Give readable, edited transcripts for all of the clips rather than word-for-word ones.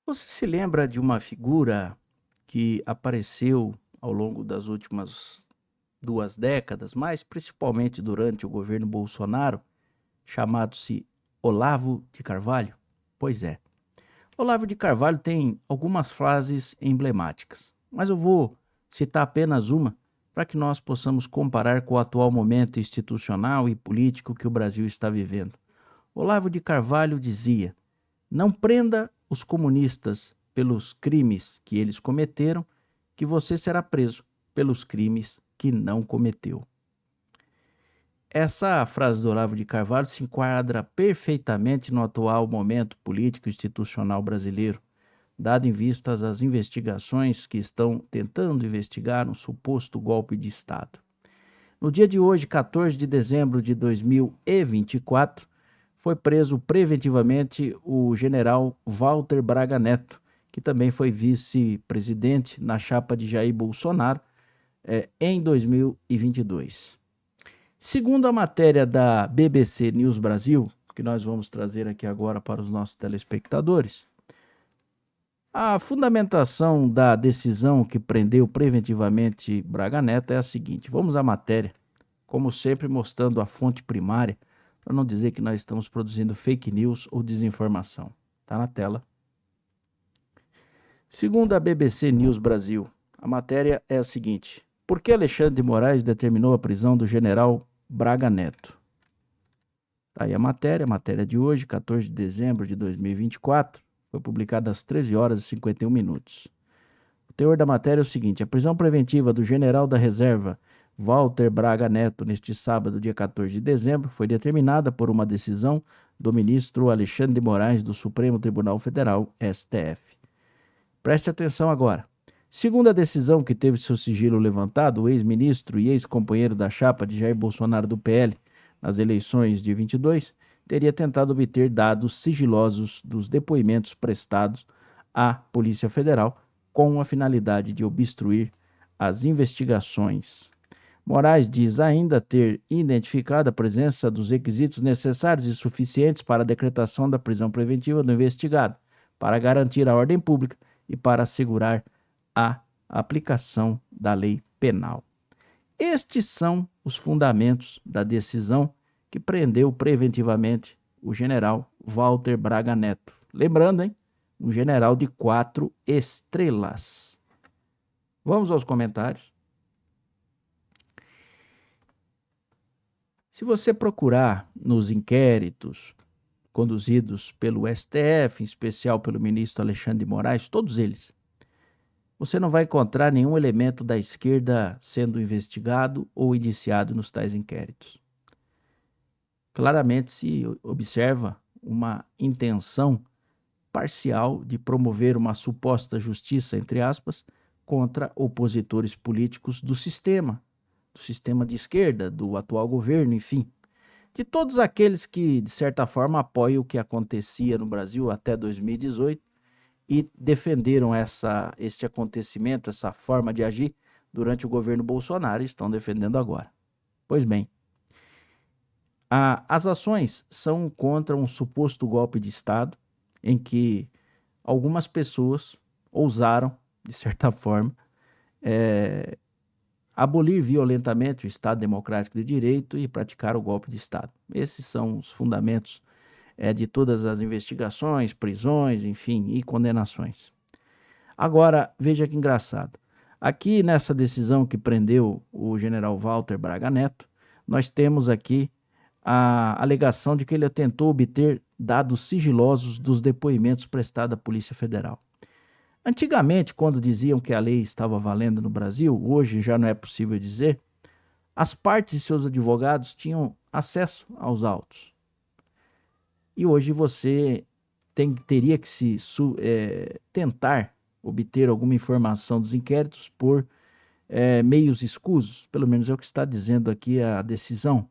Você se lembra de uma figura que apareceu ao longo das últimas 2 décadas, mas principalmente durante o governo Bolsonaro, chamado-se Olavo de Carvalho? Pois é. Olavo de Carvalho tem algumas frases emblemáticas, mas eu vou citar apenas uma para que nós possamos comparar com o atual momento institucional e político que o Brasil está vivendo. Olavo de Carvalho dizia: não prenda os comunistas pelos crimes que eles cometeram, que você será preso pelos crimes que não cometeu. Essa frase do Olavo de Carvalho se enquadra perfeitamente no atual momento político e institucional brasileiro, dado em vistas às investigações que estão tentando investigar um suposto golpe de Estado. No dia de hoje, 14 de dezembro de 2024, foi preso preventivamente o general Walter Braga Neto, que também foi vice-presidente na chapa de Jair Bolsonaro em 2022. Segundo a matéria da BBC News Brasil, que nós vamos trazer aqui agora para os nossos telespectadores, a fundamentação da decisão que prendeu preventivamente Braga Neto é a seguinte: vamos à matéria, como sempre mostrando a fonte primária, para não dizer que nós estamos produzindo fake news ou desinformação. Está na tela. Segundo a BBC News Brasil, a matéria é a seguinte: por que Alexandre de Moraes determinou a prisão do general Braga Neto? Está aí a matéria de hoje, 14 de dezembro de 2024, foi publicada às 13 horas e 51 minutos. O teor da matéria é o seguinte: a prisão preventiva do general da reserva Walter Braga Neto neste sábado, dia 14 de dezembro, foi determinada por uma decisão do ministro Alexandre de Moraes do Supremo Tribunal Federal, STF. Preste atenção agora. Segundo a decisão que teve seu sigilo levantado, o ex-ministro e ex-companheiro da chapa de Jair Bolsonaro do PL nas eleições de 22 teria tentado obter dados sigilosos dos depoimentos prestados à Polícia Federal com a finalidade de obstruir as investigações. Moraes diz ainda ter identificado a presença dos requisitos necessários e suficientes para a decretação da prisão preventiva do investigado, para garantir a ordem pública e para assegurar a aplicação da lei penal. Estes são os fundamentos da decisão que prendeu preventivamente o general Walter Braga Neto. Lembrando, hein? Um general de 4 estrelas. Vamos aos comentários. Se você procurar nos inquéritos conduzidos pelo STF, em especial pelo ministro Alexandre de Moraes, todos eles, você não vai encontrar nenhum elemento da esquerda sendo investigado ou indiciado nos tais inquéritos. Claramente se observa uma intenção parcial de promover uma suposta justiça, entre aspas, contra opositores políticos do sistema de esquerda, do atual governo, enfim, de todos aqueles que, de certa forma, apoiam o que acontecia no Brasil até 2018 e defenderam este acontecimento, essa forma de agir durante o governo Bolsonaro e estão defendendo agora. Pois bem, as ações são contra um suposto golpe de Estado em que algumas pessoas ousaram, de certa forma, abolir violentamente o Estado Democrático de Direito e praticar o golpe de Estado. Esses são os fundamentos de todas as investigações, prisões, enfim, e condenações. Agora, veja que engraçado. Aqui nessa decisão que prendeu o general Walter Braga Neto, nós temos aqui a alegação de que ele tentou obter dados sigilosos dos depoimentos prestados à Polícia Federal. Antigamente, quando diziam que a lei estava valendo no Brasil, hoje já não é possível dizer, as partes e seus advogados tinham acesso aos autos. E hoje você teria que tentar obter alguma informação dos inquéritos por meios escusos, pelo menos é o que está dizendo aqui a decisão.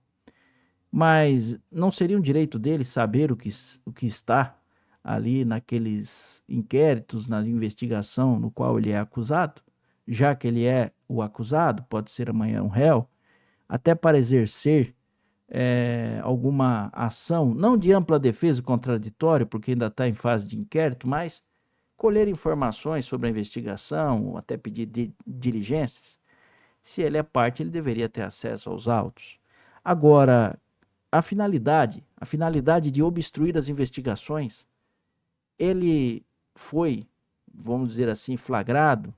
Mas não seria um direito dele saber o que está ali naqueles inquéritos, na investigação no qual ele é acusado, já que ele é o acusado, pode ser amanhã um réu, até para exercer alguma ação, não de ampla defesa contraditória, porque ainda está em fase de inquérito, mas colher informações sobre a investigação, ou até pedir diligências. Se ele é parte, ele deveria ter acesso aos autos. Agora, a finalidade de obstruir as investigações, ele foi, vamos dizer assim, flagrado.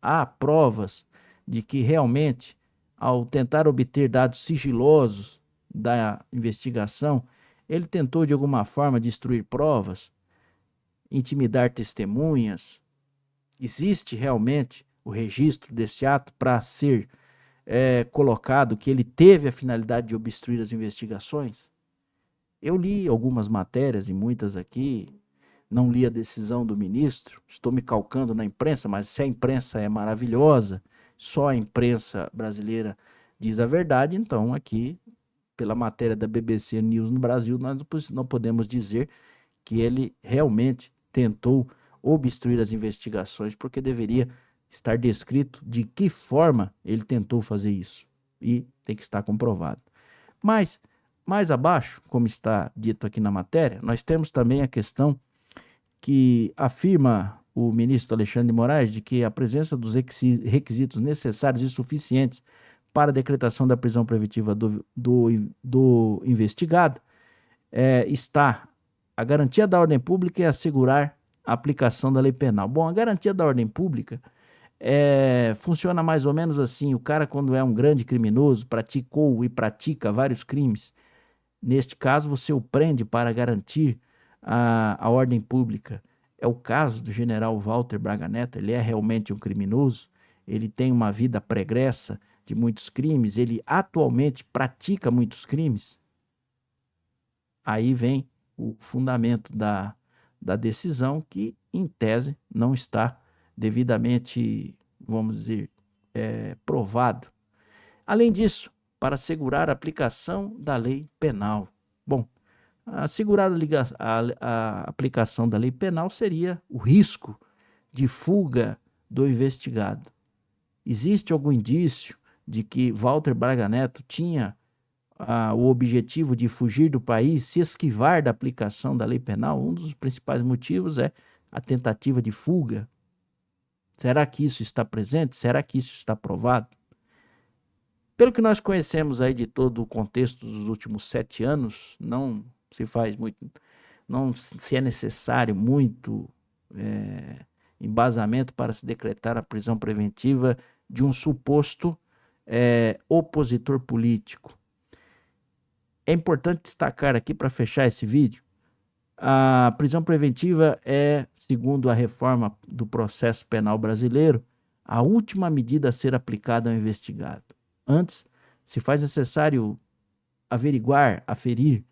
Há provas de que realmente, ao tentar obter dados sigilosos da investigação, ele tentou de alguma forma destruir provas, intimidar testemunhas. Existe realmente o registro desse ato para ser colocado que ele teve a finalidade de obstruir as investigações? Eu li algumas matérias, e muitas aqui, não li a decisão do ministro, estou me calcando na imprensa, mas se a imprensa é maravilhosa, só a imprensa brasileira diz a verdade, então aqui, pela matéria da BBC News no Brasil, nós não podemos dizer que ele realmente tentou obstruir as investigações, porque deveria estar descrito de que forma ele tentou fazer isso, e tem que estar comprovado. Mas, mais abaixo, como está dito aqui na matéria, nós temos também a questão que afirma o ministro Alexandre de Moraes de que a presença dos requisitos necessários e suficientes para a decretação da prisão preventiva do investigado está a garantia da ordem pública e assegurar a aplicação da lei penal. Bom, a garantia da ordem pública funciona mais ou menos assim: o cara, quando é um grande criminoso, praticou e pratica vários crimes, neste caso você o prende para garantir a ordem pública. É o caso do general Walter Braga Neto. Ele é realmente um criminoso, ele tem uma vida pregressa de muitos crimes, ele atualmente pratica muitos crimes. Aí vem o fundamento da decisão, que em tese não está devidamente, vamos dizer, provado. Além disso, para assegurar a aplicação da lei penal. Bom, assegurar a aplicação da lei penal seria o risco de fuga do investigado. Existe algum indício de que Walter Braga Neto tinha o objetivo de fugir do país, se esquivar da aplicação da lei penal? Um dos principais motivos é a tentativa de fuga. Será que isso está presente? Será que isso está provado? Pelo que nós conhecemos aí de todo o contexto dos últimos 7 anos, não se é necessário muito embasamento para se decretar a prisão preventiva de um suposto opositor político. É importante destacar aqui, para fechar esse vídeo, a prisão preventiva é, segundo a reforma do processo penal brasileiro, a última medida a ser aplicada ao investigado. Antes, se faz necessário averiguar, aferir,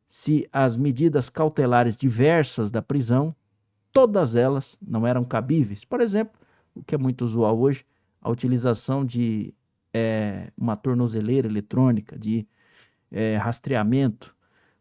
se as medidas cautelares diversas da prisão, todas elas não eram cabíveis. Por exemplo, o que é muito usual hoje, a utilização de uma tornozeleira eletrônica, de rastreamento.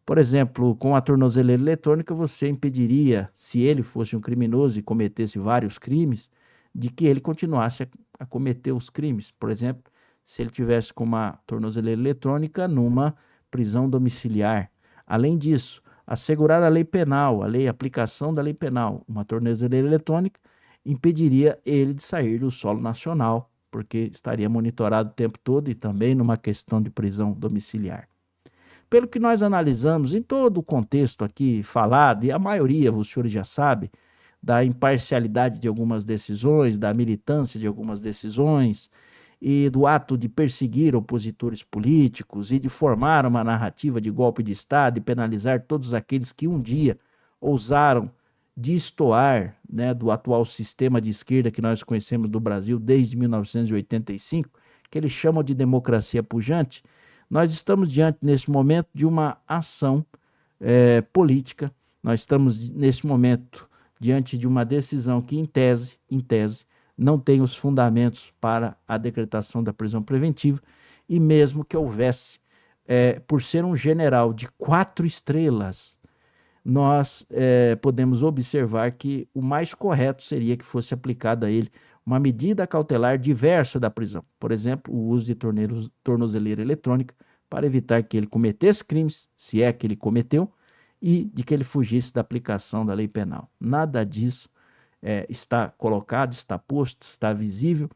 Por exemplo, com a tornozeleira eletrônica, você impediria, se ele fosse um criminoso e cometesse vários crimes, de que ele continuasse a cometer os crimes. Por exemplo, se ele tivesse com uma tornozeleira eletrônica numa prisão domiciliar. Além disso, assegurar a lei penal, a aplicação da lei penal. Uma tornozeleira eletrônica impediria ele de sair do solo nacional, porque estaria monitorado o tempo todo, e também numa questão de prisão domiciliar. Pelo que nós analisamos em todo o contexto aqui falado, e a maioria, os senhores já sabem, da imparcialidade de algumas decisões, da militância de algumas decisões, e do ato de perseguir opositores políticos e de formar uma narrativa de golpe de Estado e penalizar todos aqueles que um dia ousaram destoar, do atual sistema de esquerda que nós conhecemos do Brasil desde 1985, que eles chamam de democracia pujante. Nós estamos diante, nesse momento, de uma ação política. Nós estamos, nesse momento, diante de uma decisão que, em tese, não tem os fundamentos para a decretação da prisão preventiva, e mesmo que houvesse, por ser um general de 4 estrelas, nós podemos observar que o mais correto seria que fosse aplicada a ele uma medida cautelar diversa da prisão. Por exemplo, o uso de tornozeleira eletrônica, para evitar que ele cometesse crimes, se é que ele cometeu, e de que ele fugisse da aplicação da lei penal. Nada disso está colocado, está posto, está visível.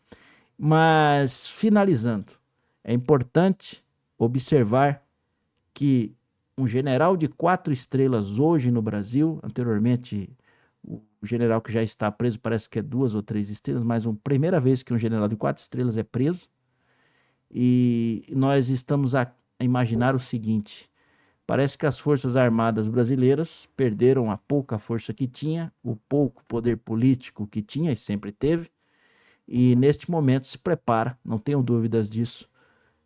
Mas, finalizando, é importante observar que um general de 4 estrelas hoje no Brasil, anteriormente o general que já está preso parece que é 2 ou 3 estrelas, mas a primeira vez que um general de 4 estrelas é preso, e nós estamos a imaginar o seguinte: parece que as Forças Armadas brasileiras perderam a pouca força que tinha, o pouco poder político que tinha e sempre teve, e neste momento se prepara, não tenham dúvidas disso.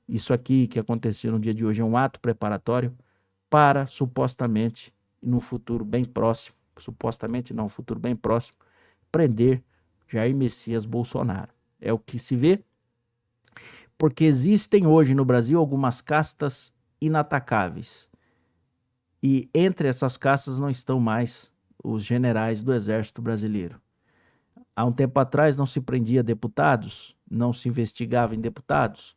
Isso aqui que aconteceu no dia de hoje é um ato preparatório para, supostamente, no futuro bem próximo, supostamente não, futuro bem próximo, prender Jair Messias Bolsonaro. É o que se vê, porque existem hoje no Brasil algumas castas inatacáveis. E entre essas castas não estão mais os generais do Exército Brasileiro. Há um tempo atrás não se prendia deputados, não se investigava em deputados,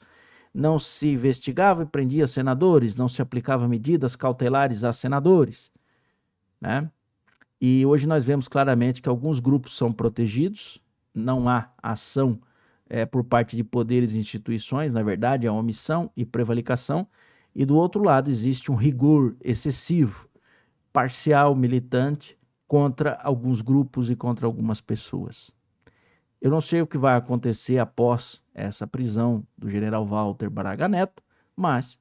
não se investigava e prendia senadores, não se aplicava medidas cautelares a senadores, né? E hoje nós vemos claramente que alguns grupos são protegidos, não há ação por parte de poderes e instituições, na verdade, há omissão e prevaricação, e do outro lado existe um rigor excessivo, parcial, militante, contra alguns grupos e contra algumas pessoas. Eu não sei o que vai acontecer após essa prisão do general Walter Braga Neto, mas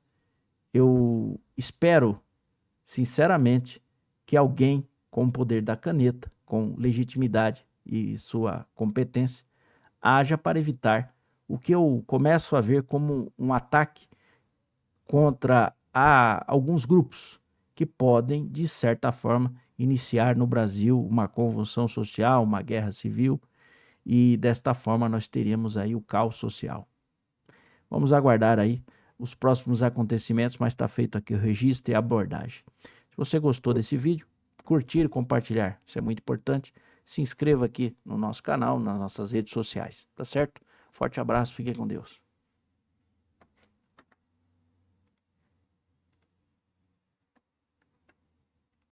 eu espero, sinceramente, que alguém com o poder da caneta, com legitimidade e sua competência, haja para evitar o que eu começo a ver como um ataque contra alguns grupos que podem, de certa forma, iniciar no Brasil uma convulsão social, uma guerra civil, e desta forma nós teríamos aí o caos social. Vamos aguardar aí os próximos acontecimentos, mas está feito aqui o registro e a abordagem. Se você gostou desse vídeo, curtir e compartilhar, isso é muito importante. Se inscreva aqui no nosso canal, nas nossas redes sociais, tá certo? Forte abraço, fiquem com Deus.